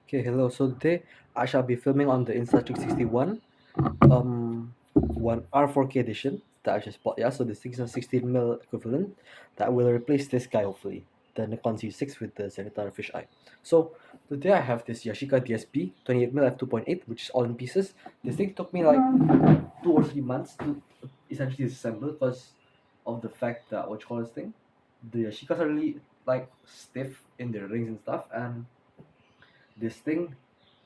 Okay, hello. So today I shall be filming on the Insta361 one R4K edition that I just bought. Yeah, so this thing is a 16mm equivalent that will replace this guy hopefully, the Nikon Z6 with the Zenithal fisheye. So today I have this Yashica DSB 28mm f2.8, which is all in pieces. This thing took me like 2 or 3 months to essentially disassemble because of the fact that what you call this thing, the Yashicas are really like stiff in their rings and stuff, and this thing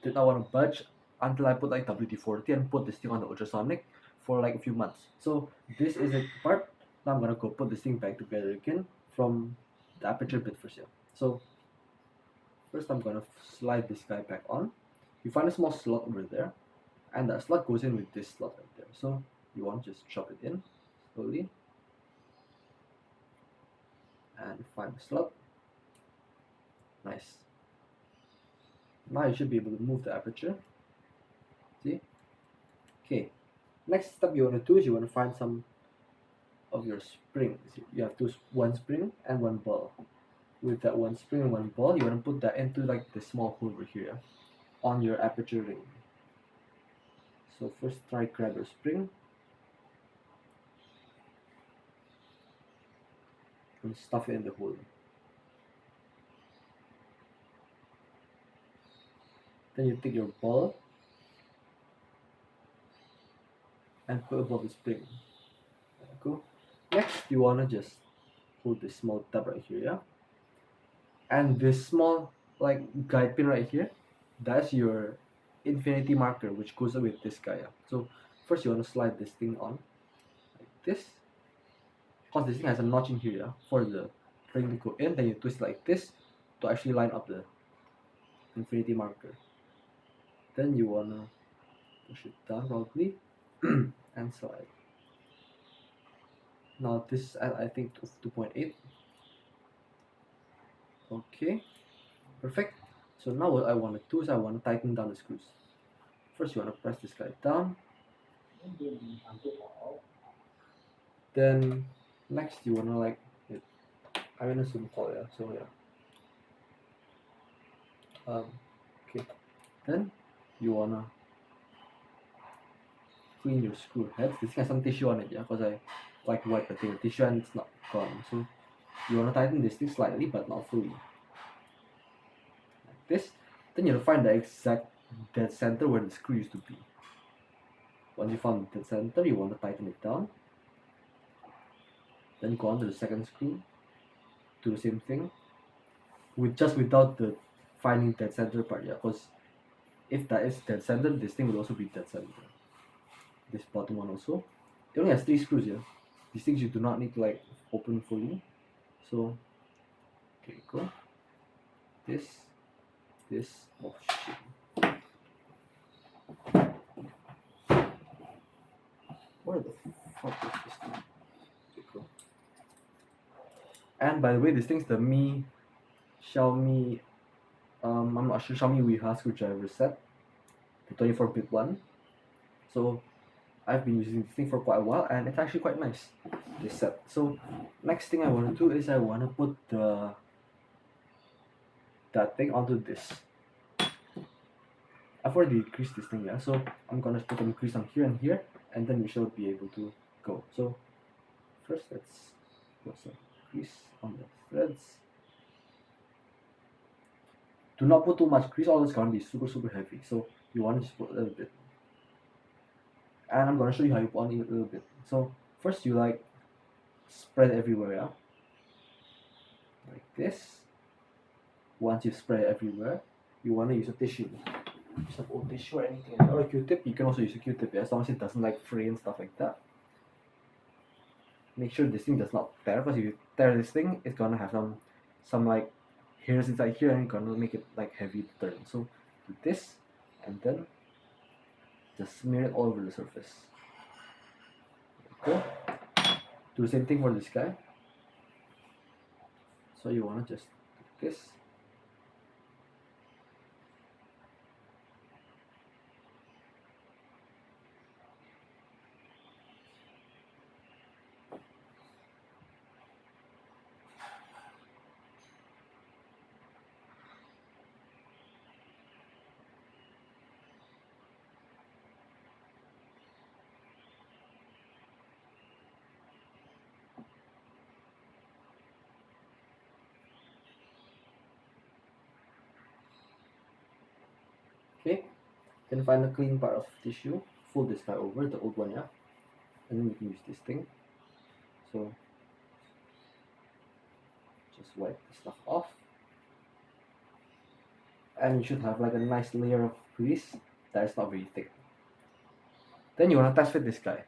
did not want to budge until I put like WD-40 and put this thing on the ultrasonic for like a few months. So this is a part. Now I'm gonna go put this thing back together again from the aperture bit first here. So first I'm gonna slide this guy back on. You find a small slot over there, and that slot goes in with this slot right there. So you want to just chop it in slowly and find the slot. Nice. Now you should be able to move the aperture. See? Okay. Next step you want to do is you want to find some of your springs. You have one spring and one ball. With that one spring and one ball, you want to put that into like the small hole over here on your aperture ring. So first try grab your spring and stuff it in the hole. Then you take your ball and put above the spring. Cool. Next, you wanna just hold this small tab right here, yeah. And this small like guide pin right here, that's your infinity marker, which goes with this guy. Yeah. So first, you wanna slide this thing on like this, because this thing has a notch in here, yeah, for the ring to go in. Then you twist like this to actually line up the infinity marker. Then you wanna push it down probably and slide. Now this is at I think 2.8. Okay, perfect. So now what I want to do is I want to tighten down the screws. First you want to press this guy down. Then next you want to like I'm gonna zoom call, yeah. So yeah. Okay. Then you wanna clean your screw heads. This has some tissue on it, yeah, because I like wipe the tissue and it's not gone. So you wanna tighten this thing slightly but not fully. Like this. Then you'll find the exact dead center where the screw used to be. Once you found the dead center, you want to tighten it down. Then go on to the second screw. Do the same thing. Without the finding dead center part, yeah, because if that is dead center, this thing will also be dead center. This bottom one also. It only has 3 screws here. These things you do not need to like open fully. So okay, go. This. Oh shit. Where the fuck is this thing? Okay, go. And by the way, this thing's the Xiaomi I'm not sure, Xiaomi Weha screwdriver set, the 24-bit one. So I've been using this thing for quite a while and it's actually quite nice, this set. So next thing I want to do is I want to put that thing onto this. I've already greased this thing, yeah, so I'm gonna put some grease on here and here, and then we shall be able to go. So first let's put some grease on the threads. Do not put too much grease, or it's gonna be super heavy. So you want to just put a little bit. And I'm gonna show you how you put on it a little bit. So first you like spread everywhere, yeah? Like this. Once you spread everywhere, you wanna use a tissue. Use an old tissue or anything, or a Q-tip. You can also use a Q-tip, yeah, as long as it doesn't like fray and stuff like that. Make sure this thing does not tear, because if you tear this thing, it's gonna have some like hairs inside here and it's gonna make it like heavy to turn. So do this and then just smear it all over the surface. Okay. Do the same thing for this guy. So you wanna just do this. Then find a clean part of tissue, fold this guy over, the old one, yeah, and then you can use this thing. So just wipe the stuff off, and you should have like a nice layer of grease that is not very thick. Then you want to test fit this guy.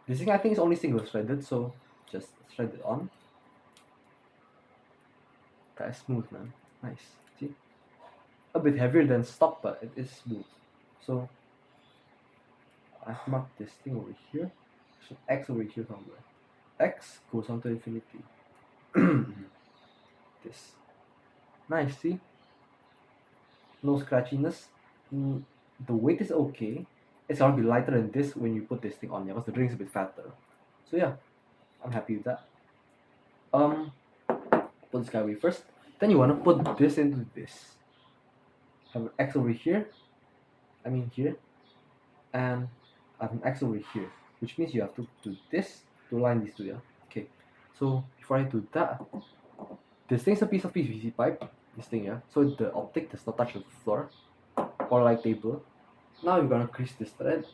This thing I think is only single threaded, so just thread it on. That is smooth, man. Nice. See? A bit heavier than stock, but it is smooth. So I've marked this thing over here. So X over here somewhere. X goes on to infinity. This. Nice, see? No scratchiness. The weight is okay. It's gonna be lighter than this when you put this thing on, yeah, because the ring is a bit fatter. So yeah, I'm happy with that. Put this guy away first. Then you wanna put this into this. Have an X over here. I mean here. And I have an X over here. Which means you have to do this to align these two, yeah? Okay. So before I do that, this thing's a piece of PVC pipe. This thing, yeah. So the optic does not touch the floor or like table. Now you're gonna crease this thread.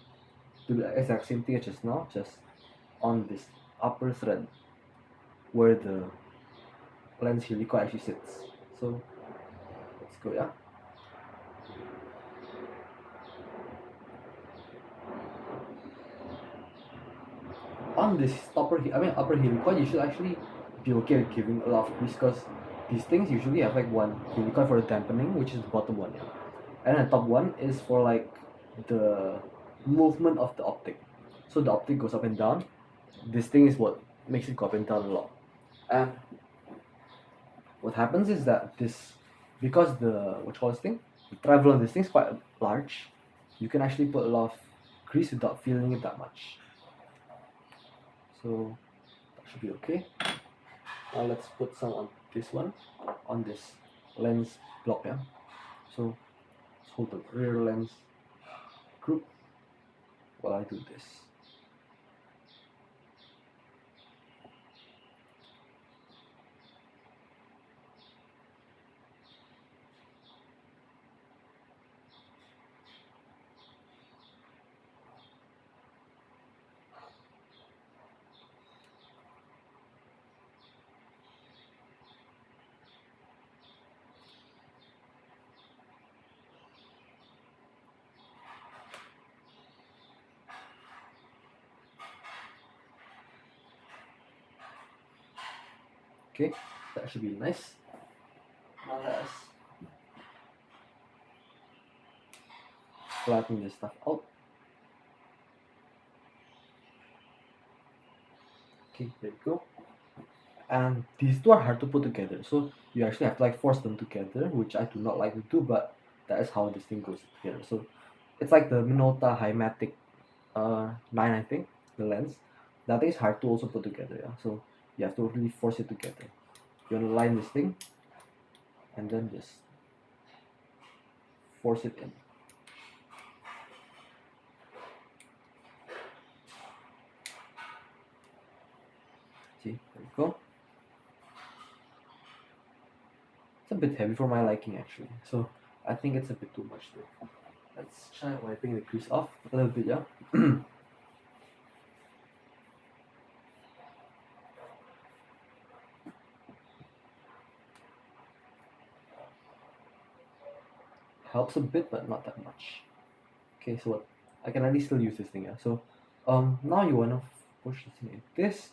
Do the exact same thing as just now, just on this upper thread where the lens helical actually sits. So let's go, yeah. On this upper helical, you should actually be okay with giving a lot of grease because these things usually have like one helical for the dampening, which is the bottom one, yeah. And the top one is for like the movement of the optic. So the optic goes up and down. This thing is what makes it go up and down a lot. And what happens is that this, because the the travel on this thing is quite large, you can actually put a lot of grease without feeling it that much. So that should be okay. Now let's put some on this one, on this lens block, yeah. So let's hold the rear lens group while I do this. Okay, that should be nice. Now let's flatten this stuff out. Okay, there you go. And these two are hard to put together, so you actually have to like force them together, which I do not like to do, but that is how this thing goes together. So it's like the Minolta Hymatic 9, I think, the lens. That thing is hard to also put together, yeah. So you have to really force it together. You want to line this thing and then just force it in. See, there you go. It's a bit heavy for my liking actually, so I think it's a bit too much though. Let's try wiping the grease off a little bit, yeah. Helps a bit, but not that much. Okay, so what? I can at least still use this thing, yeah. So, now you wanna push this thing in. This.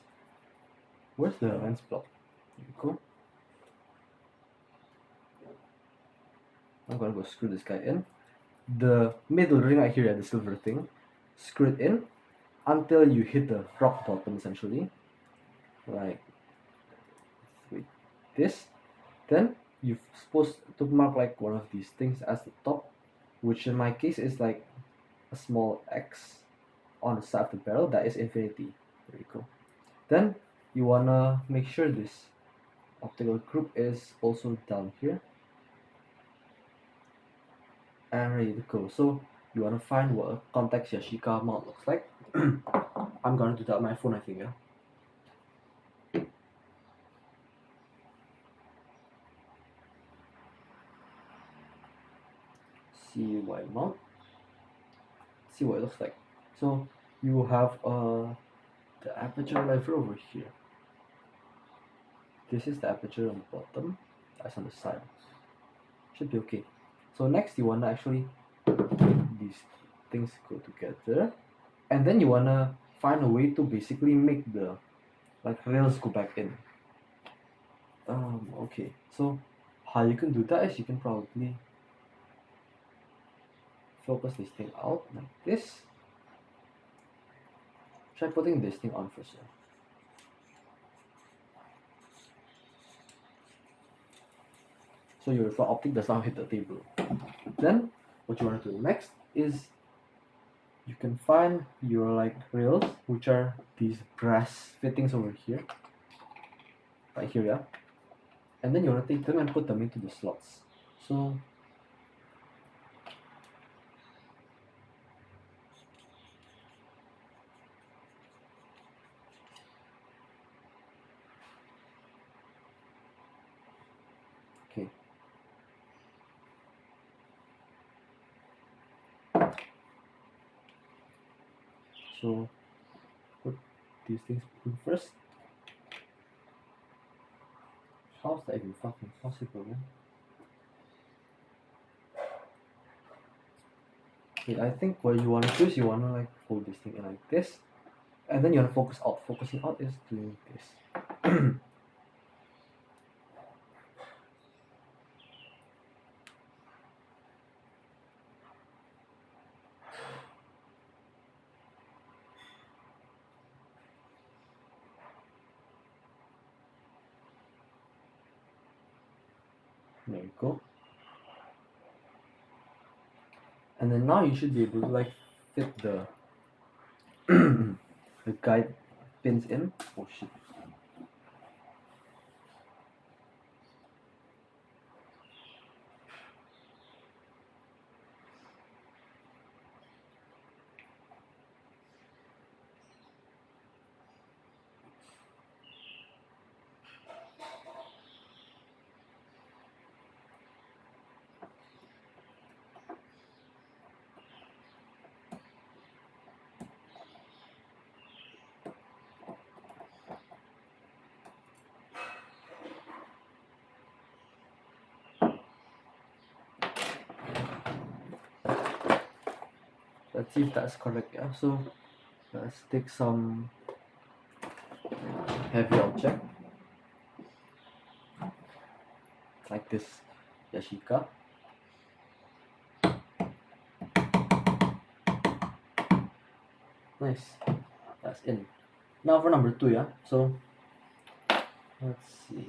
Where's the lens block? There you go. I'm gonna go screw this guy in. The middle ring right here, the silver thing, screw it in until you hit the rock bottom essentially. Like this. Then you're supposed to mark like one of these things as the top, which in my case is like a small X on the side of the barrel. That is infinity. There you go. Then you wanna make sure this optical group is also down here and ready to go. So you wanna find what a contact Yashica mount looks like. I'm gonna do that on my phone, I think, yeah. CY mount. See what it looks like. So you have the aperture lever over here. This is the aperture on the bottom. That's on the side. Should be okay. So next you wanna actually make these things go together, and then you wanna find a way to basically make the rails go back in. Okay. So how you can do that is you can probably focus this thing out like this. Try putting this thing on first. So your front optic does not hit the table. Then what you want to do next is you can find your rails, which are these brass fittings over here, right here, yeah. And then you want to take them and put them into the slots. So okay. So put these things in first. How's that even fucking possible, man? Okay, I think what you want to do is you want to hold this thing in like this, and then you want to focus out. Focusing out is doing this. There you go. And then now you should be able to fit the the guide pins in. Oh shit. Let's see if that's correct, yeah. So let's take some heavy object like this Yashica. Nice, that's in. Now for number 2, yeah. So let's see.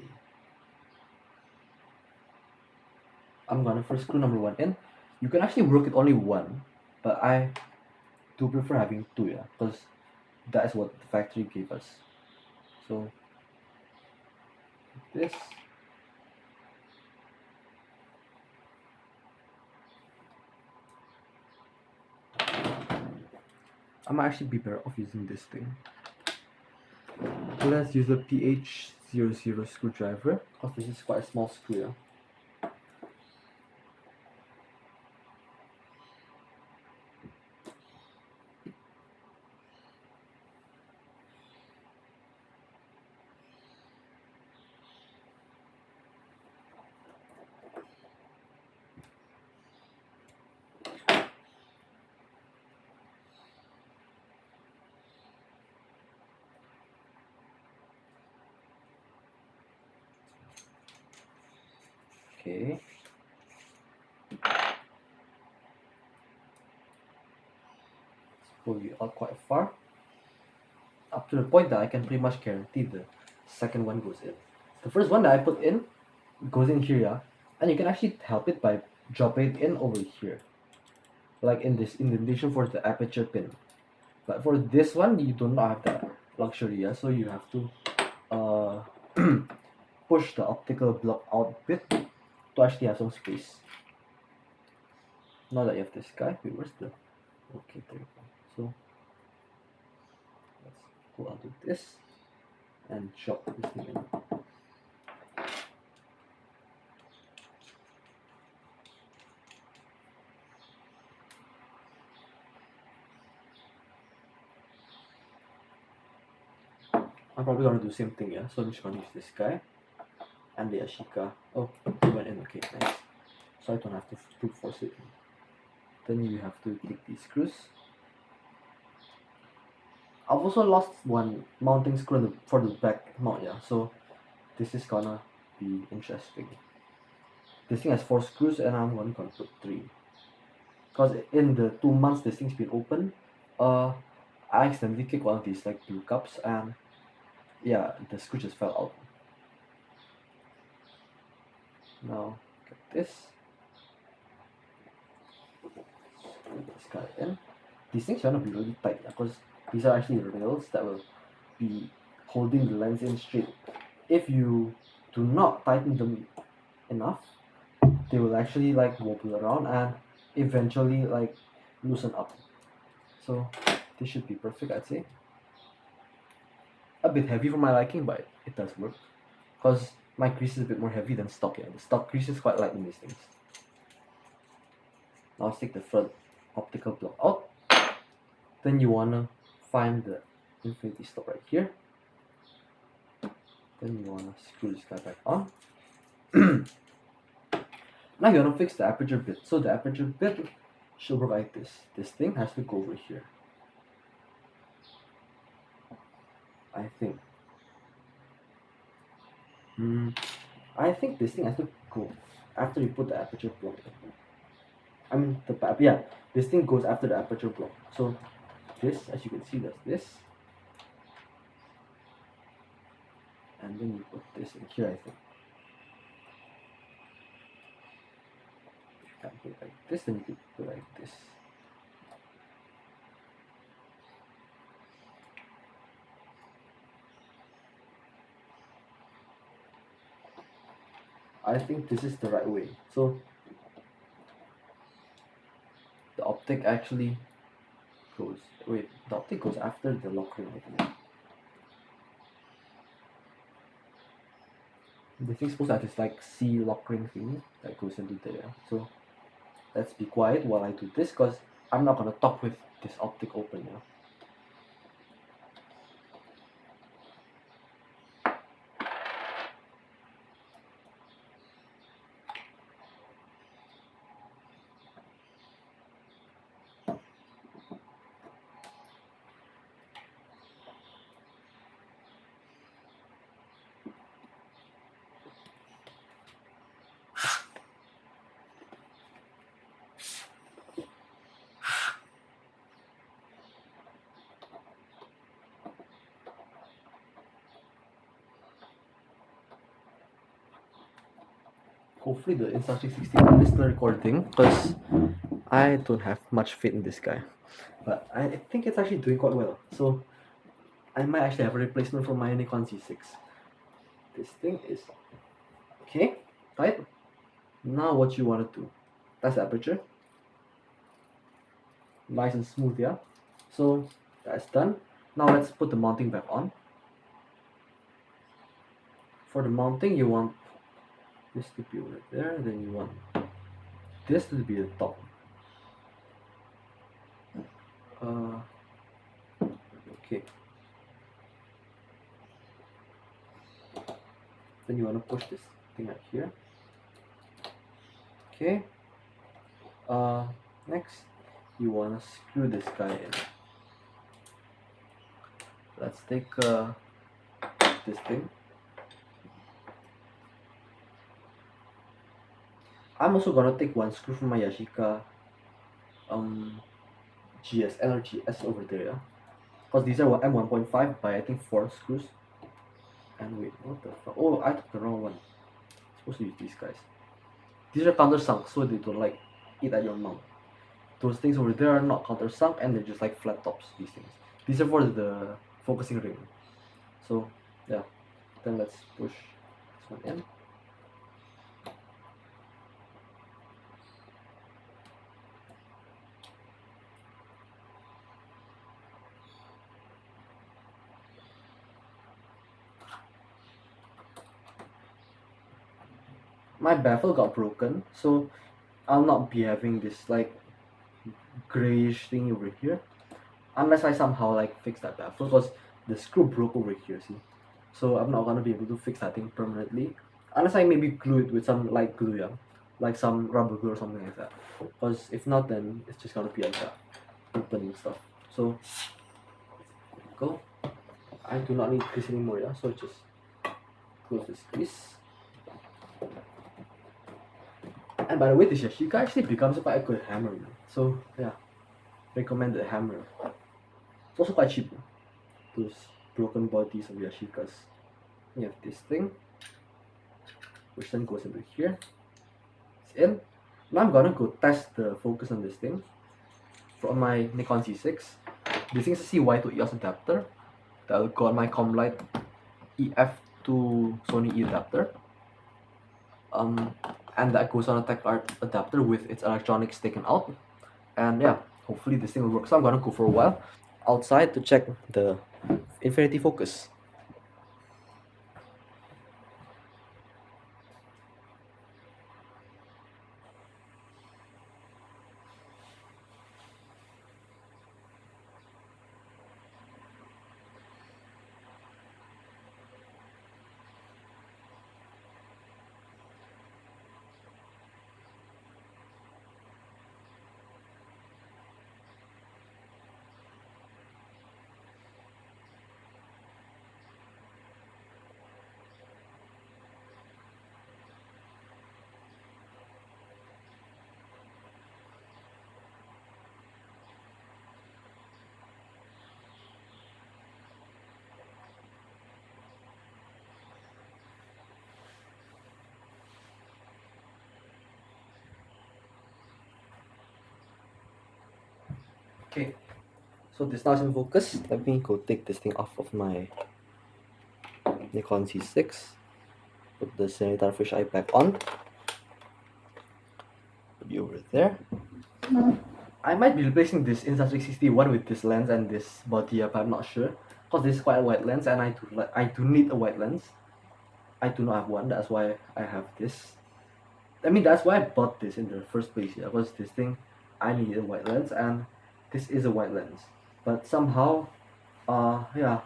I'm gonna first screw number 1 in. You can actually work with only one, but I do prefer having 2, yeah, because that is what the factory gave us. So this. I might actually be better off using this thing. So let's use the PH00 screwdriver, because this is quite a small screw, yeah. Okay. Pull it out quite far, up to the point that I can pretty much guarantee the second one goes in. The first one that I put in goes in here, yeah, and you can actually help it by dropping it in over here, like in this indentation for the aperture pin. But for this one, you do not have that luxury, yeah, so you have to push the optical block out a bit to actually have some space. Now that you have this guy, wait, where's the... Okay, there you go. So let's go onto this and chop this thing in. I'm probably gonna do the same thing, yeah. So I'm just gonna use this guy and the Yashica. Oh, it went in. Okay, nice. So I don't have to brute force it. Then you have to take these screws. I've also lost one mounting screw for the back mount, yeah. So this is gonna be interesting. This thing has 4 screws and I'm only gonna put 3. Because in the 2 months this thing's been open, I accidentally kicked one of these like blue cups and yeah, the screw just fell out. Now get this. Put this guy in. These things are gonna be really tight because these are actually rails that will be holding the lens in straight. If you do not tighten them enough, they will actually like wobble around and eventually like loosen up. So this should be perfect, I'd say. A bit heavy for my liking, but it does work. Because my grease is a bit more heavy than stock, yeah. The stock grease is quite light in these things. Now let's take the front optical block out. Then you wanna find the infinity stop right here. Then you wanna screw this guy back on. Now you wanna fix the aperture bit. So the aperture bit should work like this. This thing has to go over here. I think. I think this thing has to go after you put the aperture block. I mean this thing goes after the aperture block. So this, as you can see, does this. And then you put this in here, I think. You can put it like this, then you can put it like this. I think this is the right way. So the optic actually goes, wait, the optic goes after the lock ring, I think. The thing's supposed to have this like C lock ring thing that goes into there. So let's be quiet while I do this because I'm not gonna talk with this optic open now. Hopefully the Insta360 is still recording because I don't have much faith in this guy. But I think it's actually doing quite well. So I might actually have a replacement for my Nikon Z6. This thing is okay, right? Now what you want to do? That's the aperture. Nice and smooth, yeah? So that's done. Now let's put the mounting back on. For the mounting, you want this to be over there, then you want this to be the top. Okay. Then you want to push this thing right here. Okay. Next, you want to screw this guy in. Let's take this thing. I'm also gonna take one screw from my Yashica GSL or GS over there, yeah? Because these are M1.5 by I think 4 screws. And wait, what the fuck? Oh, I took the wrong one. I'm supposed to use these guys. These are countersunk, so they don't like eat at your mount. Those things over there are not countersunk and they're just like flat tops, these things. These are for the focusing ring. So yeah, then let's push this one in. My baffle got broken, so I'll not be having this like grayish thing over here unless I somehow like fix that baffle, because the screw broke over here, see? So I'm not gonna be able to fix that thing permanently unless I maybe glue it with some light glue, yeah, like some rubber glue or something like that. Because if not, then it's just gonna be like that, opening stuff. So go. I do not need this anymore, yeah. So just close this piece. And by the way, this Yashica actually becomes quite a good hammer, man. So yeah, recommended hammer. It's also quite cheap. Those broken bodies of Yashicas. You have this thing, which then goes into here. It's in. Now I'm gonna go test the focus on this thing from my Nikon C6. This thing is a CY to EOS adapter that will go on my Comlight EF to Sony E adapter. And that goes on a Tech Art adapter with its electronics taken out. And yeah, hopefully this thing will work. So I'm gonna go for a while outside to check the infinity focus. Okay, so this now is in focus. Let me go take this thing off of my Nikon C6. Put the sanitary fisheye back on. Put you over there. I might be replacing this Insta360 with this lens and this body up. I'm not sure, because this is quite a wide lens, and I do need a wide lens. I do not have one. That's why I have this. I mean, that's why I bought this in the first place. Yeah, because this thing, I need a wide lens, and this is a wide lens. But somehow, yeah,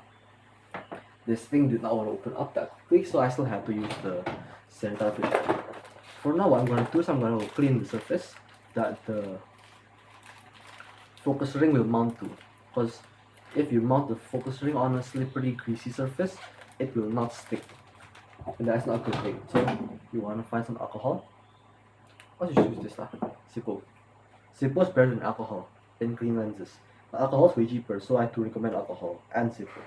this thing did not want to open up that quickly, so I still had to use the center fisheye. For now, what I'm going to do is I'm going to clean the surface that the focus ring will mount to, because if you mount the focus ring on a slippery, greasy surface, it will not stick, and that's not a good thing. So you want to find some alcohol. Let's just use this lah. Zippo. Zippo is better than alcohol in clean lenses. But alcohol is way cheaper, so I do recommend alcohol and Zippo.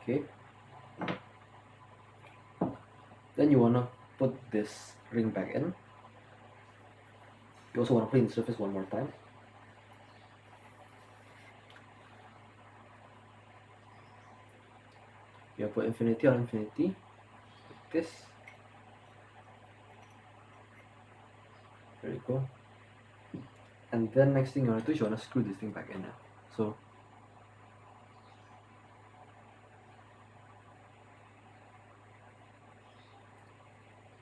Okay. Then you wanna put this ring back in. You also wanna clean the surface one more time. You put infinity on infinity, like this. There you go. And then next thing you wanna do is you wanna screw this thing back in now. So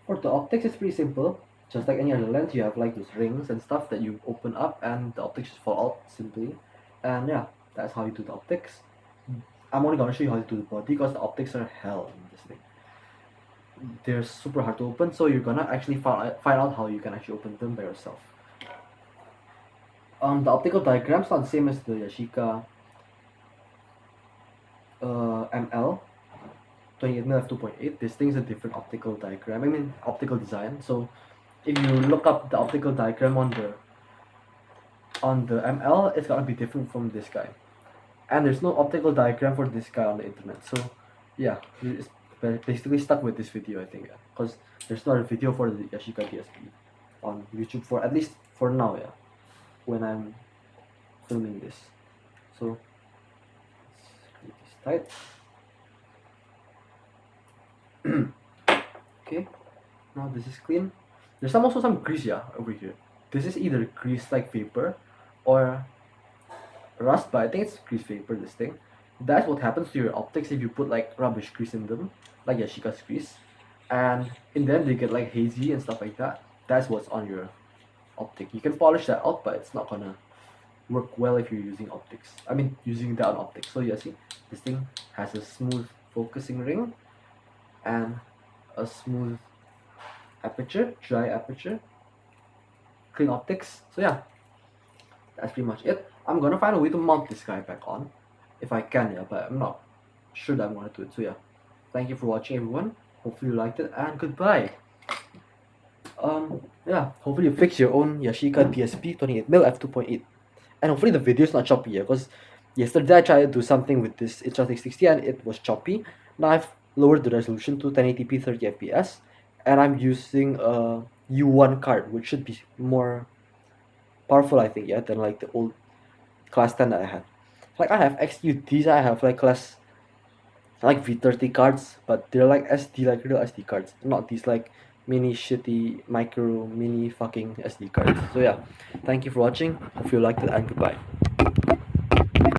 for the optics, it's pretty simple. Just like any other lens, you have like those rings and stuff that you open up and the optics just fall out simply. And yeah, that's how you do the optics. I'm only gonna show you how to do the body because the optics are hell in this thing. They're super hard to open, so you're gonna actually find out how you can actually open them by yourself. The optical diagram's not the same as the Yashica ML 28mm f2.8. This thing's a different optical diagram. I mean optical design. So if you look up the optical diagram on the ML, it's gonna be different from this guy. And there's no optical diagram for this guy on the internet. So yeah, it's basically stuck with this video, I think, because there's not a video for the Yashica DSB on YouTube, for at least for now, yeah, when I'm filming this. So let's keep this tight. Okay, now this is clean. There's also some grease, yeah, over here. this is either grease like vapor or rust, but I think it's grease vapor, this thing. That's what happens to your optics if you put like rubbish grease in them, like Yashica's grease. And in them they get like hazy and stuff like that. That's what's on your optic. You can polish that out, but it's not gonna work well if you're using optics. I mean, using that on optics. So yeah, see, this thing has a smooth focusing ring and a smooth aperture, dry aperture, clean optics. So yeah, that's pretty much it. I'm gonna find a way to mount this guy back on, if I can, yeah, but I'm not sure that I'm gonna do it. So yeah, thank you for watching, everyone. Hopefully you liked it, and goodbye. Yeah, hopefully you fix your own Yashica DSB 28mm f2.8. And hopefully the video is not choppy, yeah, because yesterday I tried to do something with this H660 and it was choppy. Now I've lowered the resolution to 1080p 30 fps, and I'm using a U1 card, which should be more powerful, I think, yeah, than like the old class 10 that I had. Like I have XUDs, I have like class like V30 cards, but they're like SD, like real SD cards, not these like mini shitty micro mini fucking SD cards. So yeah, thank you for watching. Hope you liked it, and goodbye.